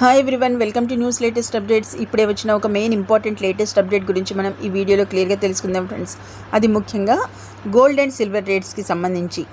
Hi everyone, welcome to news latest updates. ఇప్పుడే వచ్చిన ఒక మెయిన్ ఇంపార్టెంట్ లేటెస్ట్ అప్డేట్ గురించి మనం ఈ వీడియోలో క్లియర్గా తెలుసుకుందాం ఫ్రెండ్స్. అది ముఖ్యంగా గోల్డ్ అండ్ సిల్వర్ రేట్స్కి సంబంధించి.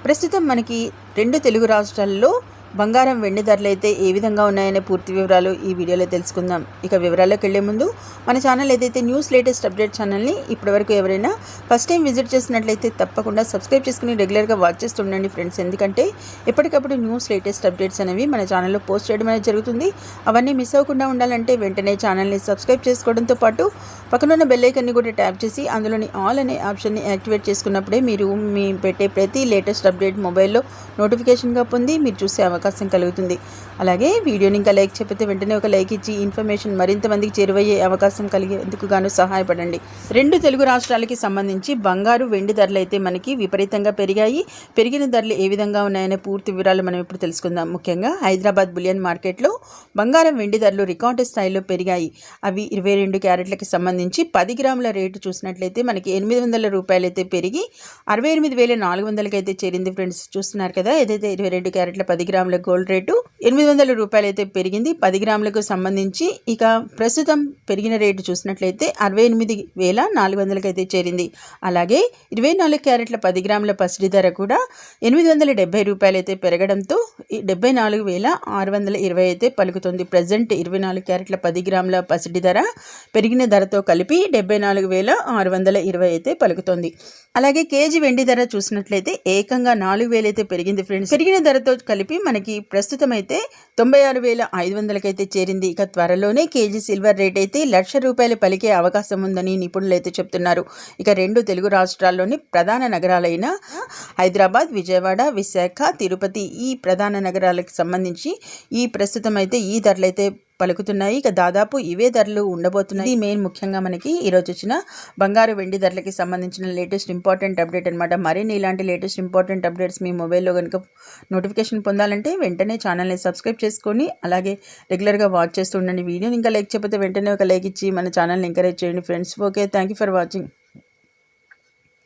ప్రస్తుతం మనకి రెండు తెలుగు రాష్ట్రాల్లో బంగారం వెండి ధరలు అయితే ఏ విధంగా ఉన్నాయనే పూర్తి వివరాలు ఈ వీడియోలో తెలుసుకుందాం. ఇక వివరాల్లోకి వెళ్లే ముందు మన ఛానల్ ఏదైతే న్యూస్ లేటెస్ట్ అప్డేట్ ఛానల్ని ఇప్పటివరకు ఎవరైనా ఫస్ట్ టైం విజిట్ చేసినట్లయితే తప్పకుండా సబ్స్క్రైబ్ చేసుకుని రెగ్యులర్గా వాచ్ చేస్తుండండి ఫ్రెండ్స్. ఎందుకంటే ఎప్పటికప్పుడు న్యూస్ లేటెస్ట్ అప్డేట్స్ అనేవి మన ఛానల్లో పోస్ట్ చేయడం అనేది జరుగుతుంది. అవన్నీ మిస్ అవ్వకుండా ఉండాలంటే వెంటనే ఛానల్ని సబ్స్క్రైబ్ చేసుకోవడంతో పాటు పక్కనున్న బెల్ ఐకాన్ని కూడా ట్యాప్ చేసి అందులోని ఆల్ అనే ఆప్షన్ని యాక్టివేట్ చేసుకున్నప్పుడే మీరు మీ పెట్టే ప్రతి లేటెస్ట్ అప్డేట్ మొబైల్లో నోటిఫికేషన్గా పొంది మీరు చూసే అవకాశం కలుగుతుంది. అలాగే వీడియోని ఇంకా లైక్ చెప్పితే వెంటనే ఒక లైక్ ఇచ్చి ఇన్ఫర్మేషన్ మరింత మందికి చేరువయ్యే అవకాశం కలిగేందుకు గాను సహాయపడండి. రెండు తెలుగు రాష్ట్రాలకి సంబంధించి బంగారు వెండి ధరలు అయితే మనకి విపరీతంగా పెరిగాయి. పెరిగిన ధరలు ఏ విధంగా ఉన్నాయనే పూర్తి వివరాలు మనం ఇప్పుడు తెలుసుకుందాం. ముఖ్యంగా హైదరాబాద్ బులియన్ మార్కెట్లో బంగారం వెండి ధరలు రికార్డు స్థాయిలో పెరిగాయి. అవి 22 క్యారెట్లకి సంబంధించి 10 గ్రాముల రేటు చూసినట్లయితే మనకి 800 రూపాయలు అయితే పెరిగి 68,400 అయితే చేరింది ఫ్రెండ్స్. చూస్తున్నారు కదా, ఏదైతే 22 క్యారెట్ల 10 గ్రాముల గోల్డ్ రేటు 800 రూపాయలు అయితే పెరిగింది. 10 గ్రాములకు సంబంధించి ఇక ప్రస్తుతం పెరిగిన రేటు చూసినట్లయితే 68,400 అయితే చేరింది. అలాగే 24 క్యారెట్ల 10 గ్రాముల పసిడి ధర కూడా 870 రూపాయలు అయితే పెరగడంతో 74,620 అయితే పలుకుతుంది. ప్రజెంట్ 24 క్యారెట్ల 10 గ్రాముల పసిడి ధర పెరిగిన ధరతో కలిపి 74,620 అయితే పలుకుతుంది. అలాగే కేజీ వెండి ధర చూసినట్లయితే ఏకంగా 4,000 అయితే పెరిగింది ఫ్రెండ్స్. పెరిగిన ధరతో కలిపి మనకి ప్రస్తుతం అయితే 96,500 అయితే చేరింది. ఇక త్వరలోనే కేజీ సిల్వర్ రేట్ అయితే 1,00,000 రూపాయలు పలికే అవకాశం ఉందని నిపుణులు అయితే చెప్తున్నారు. ఇక రెండు తెలుగు రాష్ట్రాల్లోని ప్రధాన నగరాలైన హైదరాబాద్, విజయవాడ, విశాఖ, తిరుపతి ఈ ప్రధాన నగరాలకు సంబంధించి ఈ ప్రస్తుతం అయితే ఈ ధరలు అయితే పలుకుతున్నాయి. ఇక దాదాపు ఇవే ధరలు ఉండబోతున్నాయి. మెయిన్ ముఖ్యంగా మనకి ఈరోజు వచ్చిన బంగారు వెండి ధరలకి సంబంధించిన లేటెస్ట్ ఇంపార్టెంట్ అప్డేట్ అనమాట. మరిన్ని ఇలాంటి లేటెస్ట్ ఇంపార్టెంట్ అప్డేట్స్ మీ మొబైల్లో కనుక నోటిఫికేషన్ పొందాలంటే వెంటనే ఛానల్ని సబ్స్క్రైబ్ చేసుకొని అలాగే రెగ్యులర్గా వాచ్ చేస్తూ ఉండండి. వీడియోని ఇంకా లైక్ చేయకపోతే వెంటనే ఒక లైక్ ఇచ్చి మన ఛానల్ని ఎంకరేజ్ చేయండి friends. Okay, thank you for watching.